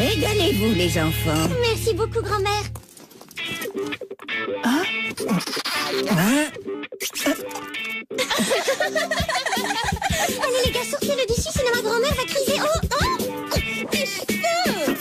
Régalez-vous, les enfants. Merci beaucoup, grand-mère. Hein? Allez, les gars, sortez-le d'ici, sinon ma grand-mère va crier. Oh, oh, mes cheveux.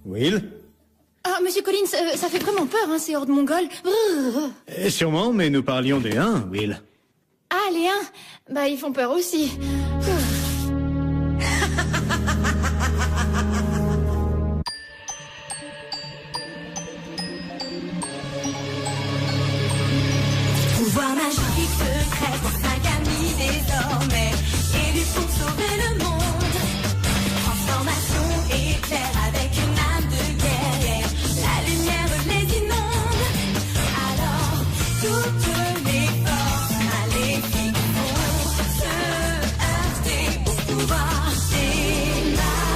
Will? Ah, Monsieur Collins, ça fait vraiment peur, hein, ces hordes mongoles. Sûrement, mais nous parlions des Huns, Will. Ah, les Huns, bah ils font peur aussi. Pouvoir magique secret pour 5 amis désormais, élus pour sauver le monde. Transformation éclair avec une âme de guerrière, la lumière les inonde. Alors toutes les forces maléfiques vont se heurter au pouvoir des magiciens.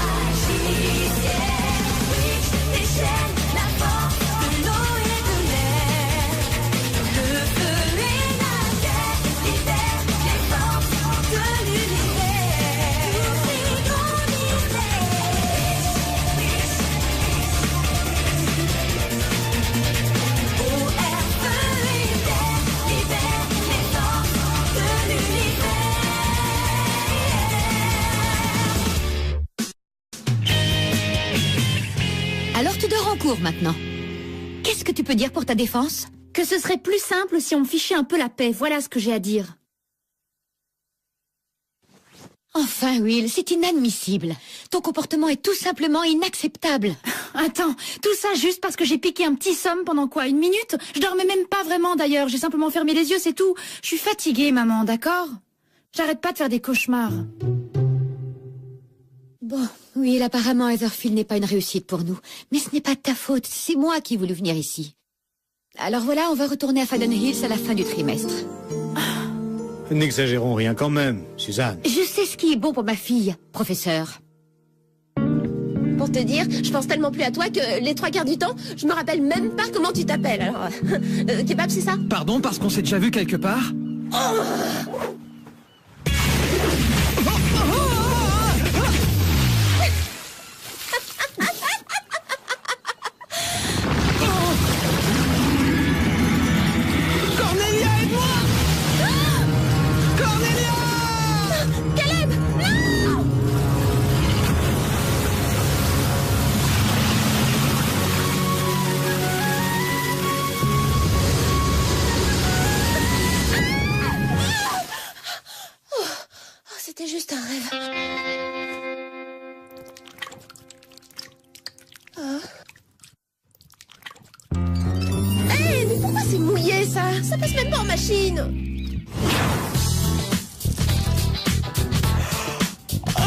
Witch déchaîne la force de l'eau et de l'air. Le feu et la terre libèrent les forces de l'univers. Tous ces grands mystères. Eau, air, feu et terre libèrent les forces de l'univers. Alors tu dors en cours maintenant. Qu'est-ce que tu peux dire pour ta défense? Que ce serait plus simple si on me fichait un peu la paix, voilà ce que j'ai à dire. Enfin, Will, c'est inadmissible. Ton comportement est tout simplement inacceptable. Attends, tout ça juste parce que j'ai piqué un petit somme pendant quoi, 1 minute? Je dormais même pas vraiment d'ailleurs, j'ai simplement fermé les yeux, c'est tout. Je suis fatiguée, maman, d'accord? J'arrête pas de faire des cauchemars. Bon, Will, apparemment Etherfield n'est pas une réussite pour nous. Mais ce n'est pas de ta faute, c'est moi qui ai voulu venir ici. Alors voilà, on va retourner à Faden Hills à la fin du trimestre. N'exagérons rien quand même, Suzanne. Je sais ce qui est bon pour ma fille, professeur. Pour te dire, je pense tellement plus à toi que les 3 quarts du temps, je me rappelle même pas comment tu t'appelles. Alors, Kebab, c'est ça? Pardon, parce qu'on s'est déjà vu quelque part? Cornelia, aide-moi! Cornelia! Caleb, non! C'était juste un rêve. Hey, mais pourquoi c'est mouillé ça? Ça passe même pas en machine. Oh,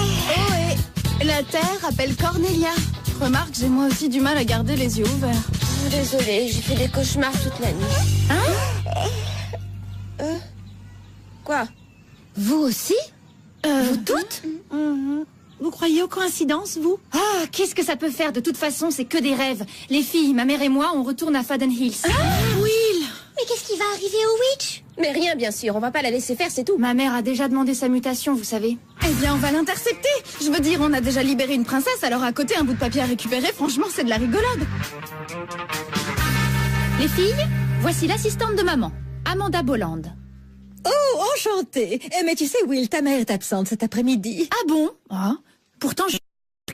et la Terre appelle Cornelia. Remarque, j'ai moi aussi du mal à garder les yeux ouverts. Oh, désolée, j'ai fait des cauchemars toute la nuit. Quoi? Vous aussi? Vous toutes? Vous croyez aux coïncidences, vous? Ah, qu'est-ce que ça peut faire? De toute façon, c'est que des rêves. Les filles, ma mère et moi, on retourne à Faden Hills. Will! Mais qu'est-ce qui va arriver au Witch? Mais rien, bien sûr, on va pas la laisser faire, c'est tout. Ma mère a déjà demandé sa mutation, vous savez. Eh bien, on va l'intercepter. Je veux dire, on a déjà libéré une princesse, alors à côté, un bout de papier à récupérer, franchement, c'est de la rigolade. Les filles, voici l'assistante de maman, Amanda Bolland. Oh, enchantée. Mais tu sais, Will, ta mère est absente cet après-midi. Ah bon? Ah. Pourtant,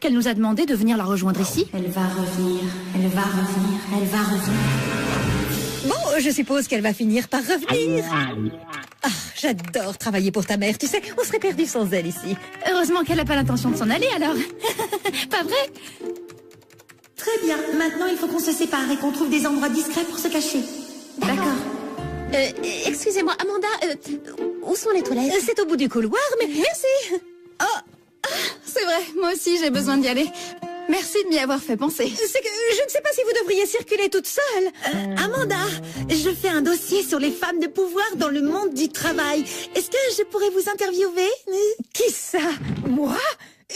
qu'elle nous a demandé de venir la rejoindre ici. Elle va revenir, elle va revenir, elle va revenir. Bon, je suppose qu'elle va finir par revenir. Ah, j'adore travailler pour ta mère, tu sais, on serait perdu sans elle ici. Heureusement qu'elle n'a pas l'intention de s'en aller, alors. Pas vrai? Très bien. Maintenant, il faut qu'on se sépare et qu'on trouve des endroits discrets pour se cacher. D'accord. Excusez-moi, Amanda, où sont les toilettes? C'est au bout du couloir, mais... Merci. C'est vrai, moi aussi j'ai besoin d'y aller. Merci de m'y avoir fait penser. C'est que je ne sais pas si vous devriez circuler toute seule. Amanda, je fais un dossier sur les femmes de pouvoir dans le monde du travail. Est-ce que je pourrais vous interviewer? Qui ça? Moi?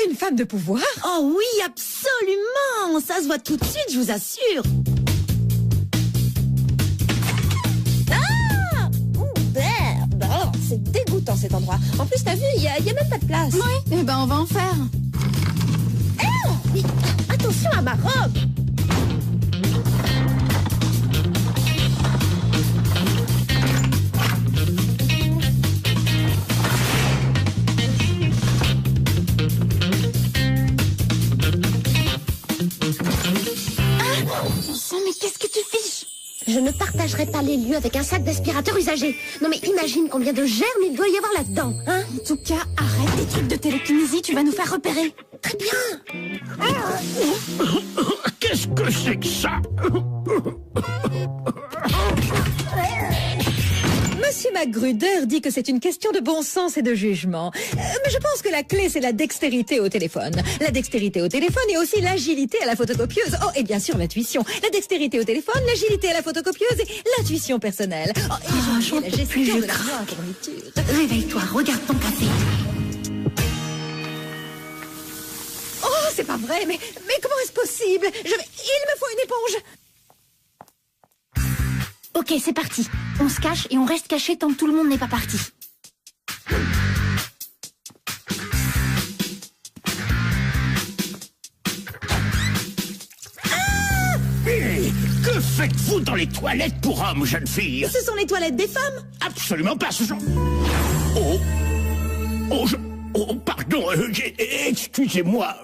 Une femme de pouvoir? Oh oui, absolument. Ça se voit tout de suite, je vous assure. Ah! Merde! Oh, c'est dégoûtant cet endroit. En plus, t'as vu, il y a même pas de place. Oui, eh ben on va en faire. Mais attention à ma robe! Mais qu'est-ce que tu fiches? Je ne partagerai pas les lieux avec un sac d'aspirateur usagé. Non mais imagine combien de germes il doit y avoir là-dedans, hein? En tout cas, arrête tes trucs de télékinésie, tu vas nous faire repérer. Très bien! Qu'est-ce que c'est que ça? Monsieur Magruder dit que c'est une question de bon sens et de jugement. Mais je pense que la clé, c'est la dextérité au téléphone. La dextérité au téléphone et aussi l'agilité à la photocopieuse. Oh, et bien sûr, l'intuition. La dextérité au téléphone, l'agilité à la photocopieuse et l'intuition personnelle. Oh, et j'en la peux gestion plus, je de la craque. fourniture. Réveille-toi, regarde ton café. Oh, c'est pas vrai, mais comment est-ce possible? Il me faut une éponge. Ok, c'est parti. On se cache et on reste caché tant que tout le monde n'est pas parti. Hé, que faites-vous dans les toilettes pour hommes, jeune fille? Ce sont les toilettes des femmes? Absolument pas, ce genre... Oh, pardon, excusez-moi.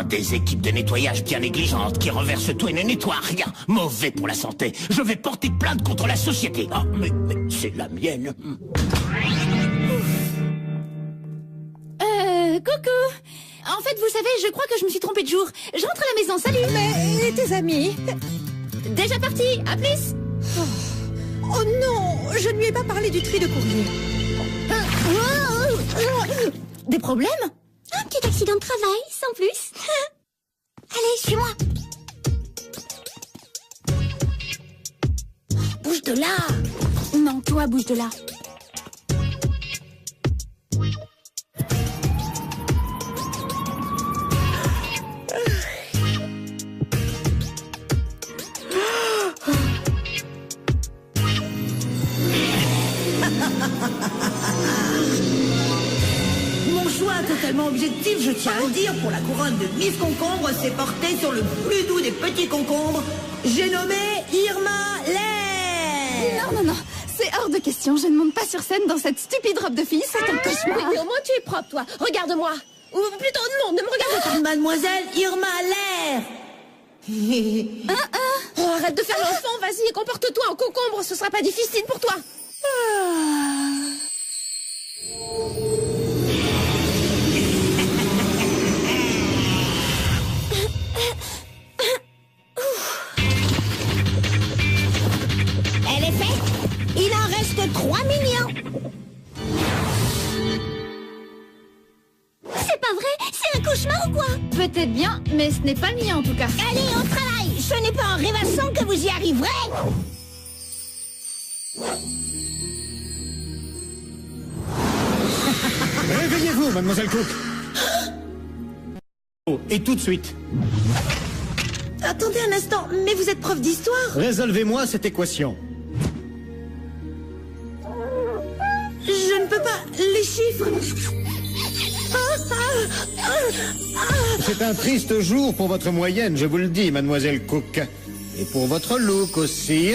Des équipes de nettoyage bien négligentes qui reversent tout et ne nettoient rien. Mauvais pour la santé. Je vais porter plainte contre la société. Ah, mais c'est la mienne. Coucou. En fait, vous savez, je crois que je me suis trompée de jour. Je rentre à la maison, salut. Mais tes amis? Déjà parti, à plus! Oh non, je ne lui ai pas parlé du tri de courrier. Des problèmes? Un petit accident de travail, sans plus. Allez, suis-moi. Bouge de là! Non, toi, bouge de là. Mon choix totalement objectif, je tiens à le dire, pour la couronne de Miss Concombre, s'est porté sur le plus doux des petits concombres. J'ai nommé Irma Lair. Non, c'est hors de question. Je ne monte pas sur scène dans cette stupide robe de fille, c'est un Oui, cauchemar. mais au moins tu es propre, toi. Regarde-moi. Ou plutôt, non, ne me regarde pas. Mademoiselle Irma Lair. Oh, arrête de faire l'enfant, vas-y, comporte-toi en concombre, ce sera pas difficile pour toi. Elle est faite. Il en reste 3 millions. C'est pas vrai? C'est un cauchemar ou quoi? Peut-être bien, mais ce n'est pas le mien en tout cas. Allez, au travail. Ce n'est pas en rêvassant que vous y arriverez. Réveillez-vous, mademoiselle Cook. Oh, et tout de suite. attendez un instant, mais vous êtes prof d'histoire? Résolvez-moi cette équation. Je ne peux pas. Les chiffres. C'est un triste jour pour votre moyenne, je vous le dis, mademoiselle Cook. Et pour votre look aussi.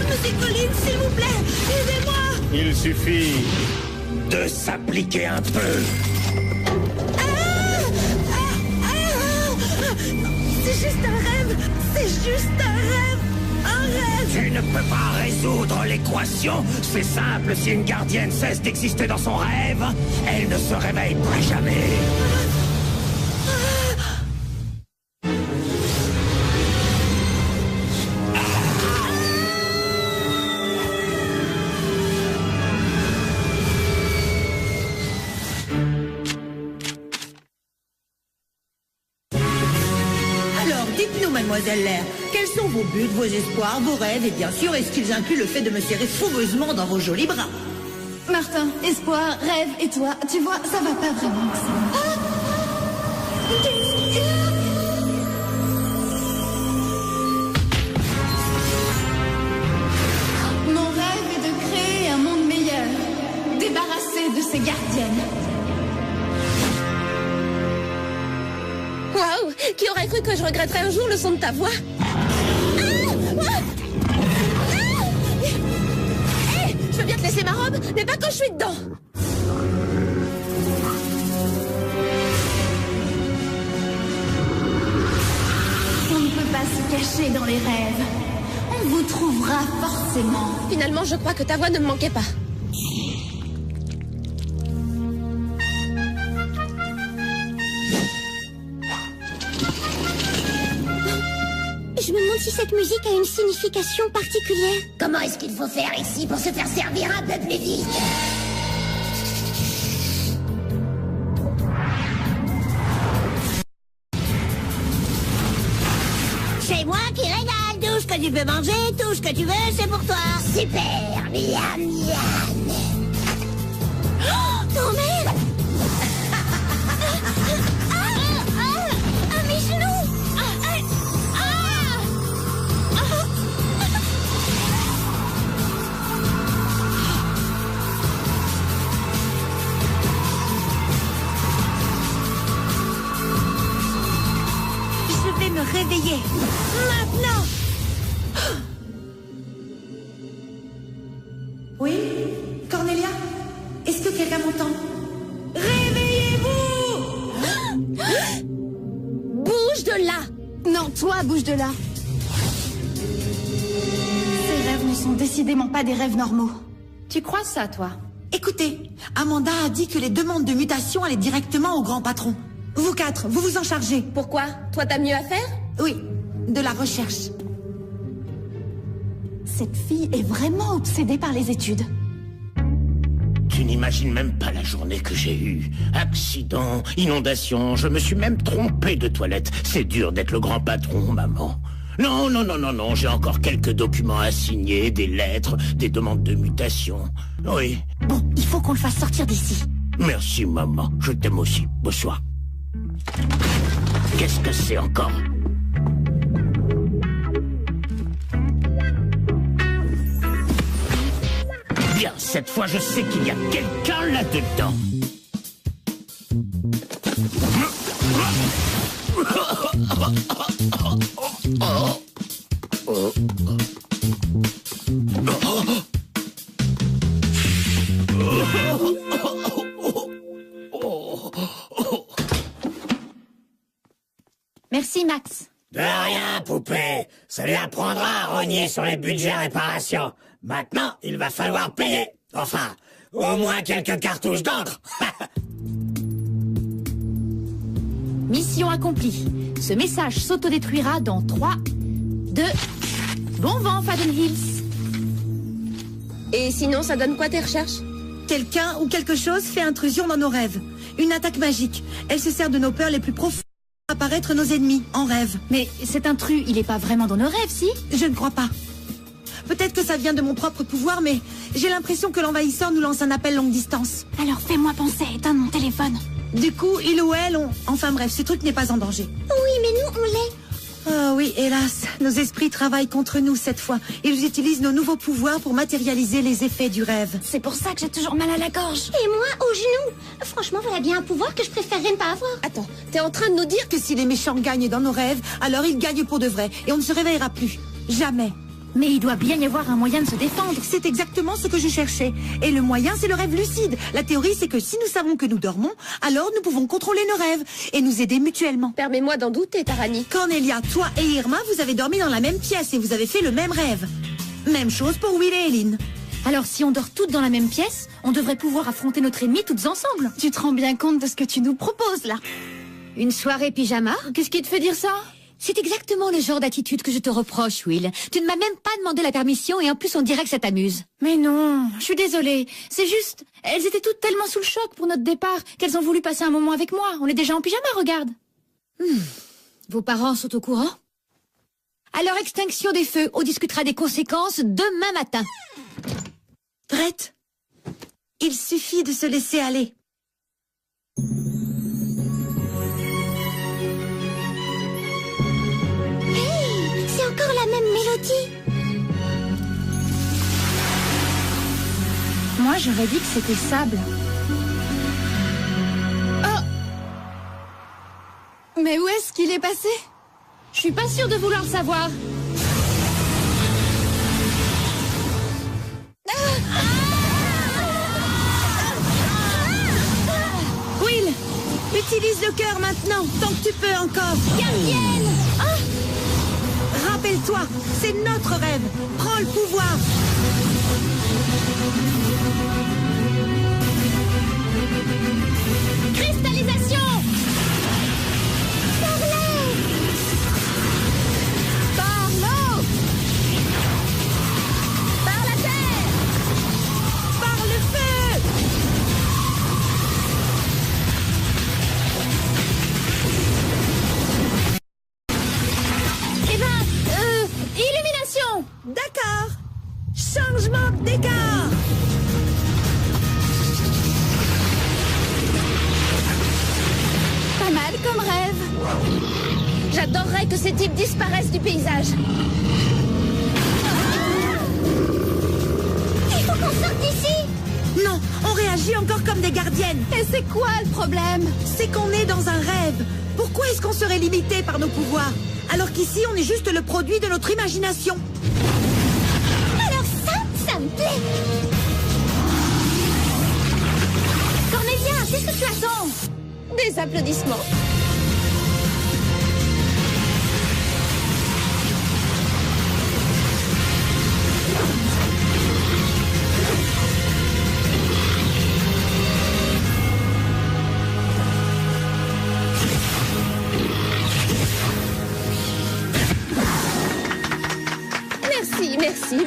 Monsieur Collins, s'il vous plaît, aidez-moi. Il suffit de s'appliquer un peu. C'est juste un rêve. C'est juste un rêve. Un rêve. Tu ne peux pas résoudre l'équation. C'est simple, si une gardienne cesse d'exister dans son rêve, elle ne se réveille plus jamais. Mademoiselle Lair, quels sont vos buts, vos espoirs, vos rêves et bien sûr, est-ce qu'ils incluent le fait de me serrer fougueusement dans vos jolis bras? Martin, espoir, rêve et toi, tu vois, ça va pas vraiment ensemble. Mon rêve est de créer un monde meilleur, débarrassé de ces gardiennes. Waouh! Qui aurait cru que je regretterais un jour le son de ta voix? Hé! Je veux bien te laisser ma robe, mais pas quand je suis dedans! On ne peut pas se cacher dans les rêves. On vous trouvera forcément. Finalement, je crois que ta voix ne me manquait pas. Je me demande si cette musique a une signification particulière. Comment est-ce qu'il faut faire ici pour se faire servir un peu plus vite? C'est moi qui régale. Tout ce que tu peux manger, tout ce que tu veux, c'est pour toi. Super, miam, miam. Oh, merde! Mes genoux! Je vais me réveiller. Maintenant! Oui? Cornelia? Est-ce que quelqu'un m'entend? Réveillez-vous! Bouge de là! Non, toi, bouge de là. Ces rêves ne sont décidément pas des rêves normaux. Tu crois ça, toi? Écoutez, Amanda a dit que les demandes de mutation allaient directement au grand patron. Vous quatre, vous vous en chargez. Pourquoi? Toi, t'as mieux à faire? Oui, de la recherche. Cette fille est vraiment obsédée par les études. Tu n'imagines même pas la journée que j'ai eue. Accident, inondation, je me suis même trompé de toilette. C'est dur d'être le grand patron, maman. Non, non, non, non, non, j'ai encore quelques documents à signer, des lettres, des demandes de mutation. Oui. Bon, il faut qu'on le fasse sortir d'ici. Merci, maman. Je t'aime aussi. Bonsoir. Qu'est-ce que c'est encore? Bien, cette fois, je sais qu'il y a quelqu'un là-dedans. Merci, Max. De rien, poupée. Ça lui apprendra à rogner sur les budgets réparation. Maintenant, il va falloir payer. Enfin, au moins quelques cartouches d'encre. Mission accomplie. Ce message s'autodétruira dans 3, 2... Bon vent, Faden Hills. Et sinon, ça donne quoi tes recherches? Quelqu'un ou quelque chose fait intrusion dans nos rêves. Une attaque magique. Elle se sert de nos peurs les plus profondes. apparaître nos ennemis, en rêve. Mais cet intrus, il est pas vraiment dans nos rêves, si? Je ne crois pas. Peut-être que ça vient de mon propre pouvoir, mais j'ai l'impression que l'envahisseur nous lance un appel longue distance. Alors fais-moi penser à éteindre mon téléphone. Du coup, il ou elle ont... Enfin bref, ce truc n'est pas en danger. Oui, mais nous, on l'est. Ah oui, hélas, nos esprits travaillent contre nous cette fois. Ils utilisent nos nouveaux pouvoirs pour matérialiser les effets du rêve. C'est pour ça que j'ai toujours mal à la gorge. Et moi, au genou. Franchement, voilà bien un pouvoir que je préférerais ne pas avoir. Attends, t'es en train de nous dire Que si les méchants gagnent dans nos rêves, alors ils gagnent pour de vrai. Et on ne se réveillera plus. Jamais. Mais il doit bien y avoir un moyen de se défendre. C'est exactement ce que je cherchais. Et le moyen, c'est le rêve lucide. La théorie, c'est que si nous savons que nous dormons, alors nous pouvons contrôler nos rêves et nous aider mutuellement. Permets-moi d'en douter, Tarani. Cornelia, toi et Irma, vous avez dormi dans la même pièce et vous avez fait le même rêve. Même chose pour Will et Eileen. Alors si on dort toutes dans la même pièce, on devrait pouvoir affronter notre ennemi toutes ensemble. Tu te rends bien compte de ce que tu nous proposes, là? Une soirée pyjama? Qu'est-ce qui te fait dire ça? C'est exactement le genre d'attitude que je te reproche, Will. Tu ne m'as même pas demandé la permission et en plus on dirait que ça t'amuse. Mais non, je suis désolée. C'est juste, elles étaient toutes tellement sous le choc pour notre départ qu'elles ont voulu passer un moment avec moi. On est déjà en pyjama, regarde. Vos parents sont au courant? Alors, extinction des feux, on discutera des conséquences demain matin. Prête? Il suffit de se laisser aller. C'est encore la même mélodie. Moi, j'aurais dit que c'était sable. Mais où est-ce qu'il est passé? Je suis pas sûre de vouloir le savoir. Will, utilise le cœur maintenant, tant que tu peux encore. Gardienne! Rappelle-toi, c'est notre rêve. Prends le pouvoir. Cristallisation! Par l'eau, Par la terre! par le feu. Eh ben, illumination! D'accord. Changement d'écart. Pas mal comme rêve. J'adorerais que ces types disparaissent du paysage. Il faut qu'on sorte d'ici! Non, on réagit encore comme des gardiennes. Et c'est quoi le problème? C'est qu'on est dans un rêve. Pourquoi est-ce qu'on serait limité par nos pouvoirs? Alors qu'ici, on est juste le produit de notre imagination. Alors ça me plaît! Cornelia, qu'est-ce que tu attends? Des applaudissements.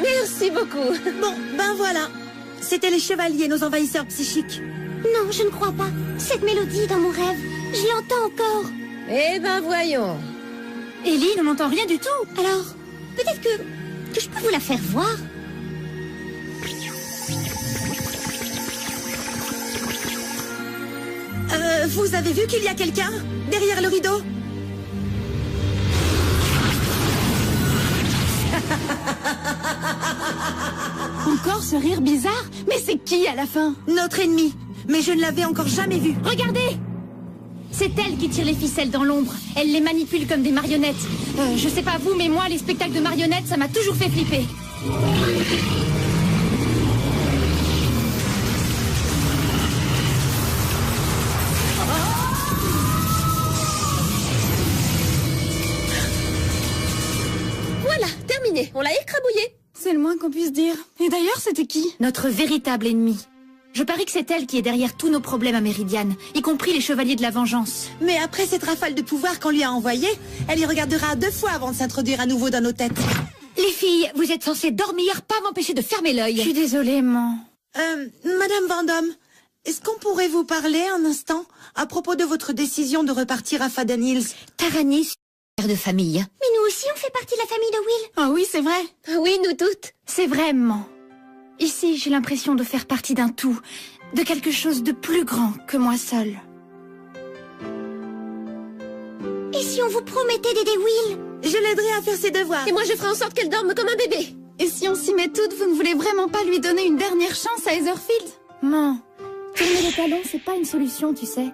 Merci beaucoup. Bon, ben voilà. C'était les chevaliers, nos envahisseurs psychiques. Non, je ne crois pas. Cette mélodie dans mon rêve, je l'entends encore. Eh ben voyons. Ellie, on n'entend rien du tout. Alors, peut-être que je peux vous la faire voir. Vous avez vu qu'il y a quelqu'un derrière le rideau? Encore ce rire bizarre? Mais c'est qui à la fin? Notre ennemi. Mais je ne l'avais encore jamais vu. Regardez! C'est elle qui tire les ficelles dans l'ombre. Elle les manipule comme des marionnettes. Je sais pas vous, mais moi, les spectacles de marionnettes, ça m'a toujours fait flipper. Voilà, terminé. On l'a écrabouillé. C'est le moins qu'on puisse dire. Et d'ailleurs, c'était qui? Notre véritable ennemi. Je parie que c'est elle qui est derrière tous nos problèmes à Méridiane, y compris les chevaliers de la vengeance. Mais après cette rafale de pouvoir qu'on lui a envoyée, elle y regardera 2 fois avant de s'introduire à nouveau dans nos têtes. Les filles, vous êtes censées dormir, pas m'empêcher de fermer l'œil. Je suis désolée, maman. Madame Vendôme, est-ce qu'on pourrait vous parler un instant à propos de votre décision de repartir à Faden Hills? Taranis, père de famille. Mais nous aussi, on fait partie de la famille de Will. Ah oui, c'est vrai. Ah oui, nous toutes. C'est vraiment. Ici, j'ai l'impression de faire partie d'un tout, de quelque chose de plus grand que moi seule. Et si on vous promettait d'aider Will? Je l'aiderai à faire ses devoirs. Et moi, je ferai en sorte qu'elle dorme comme un bébé. Et si on s'y met toutes, vous ne voulez vraiment pas lui donner une dernière chance à Heatherfield? Non, tourner les talons, c'est pas une solution, tu sais.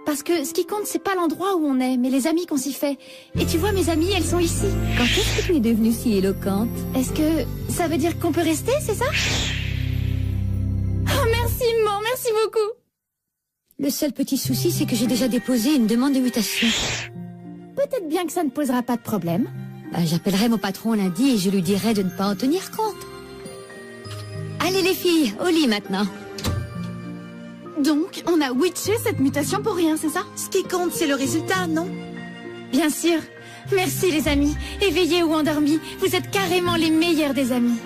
Parce que ce qui compte, c'est pas l'endroit où on est, mais les amis qu'on s'y fait. Et tu vois, mes amies, elles sont ici. Quand est-ce que tu es devenue si éloquente? Est-ce que ça veut dire qu'on peut rester, c'est ça? Oh, merci, Maman, merci beaucoup. Le seul petit souci, c'est que j'ai déjà déposé une demande de mutation. Peut-être bien que ça ne posera pas de problème. J'appellerai mon patron lundi et je lui dirai de ne pas en tenir compte. Allez les filles, au lit maintenant. Donc, on a witché cette mutation pour rien, c'est ça? Ce qui compte, c'est le résultat, non? Bien sûr. Merci les amis. Éveillés ou endormis, vous êtes carrément les meilleurs des amis.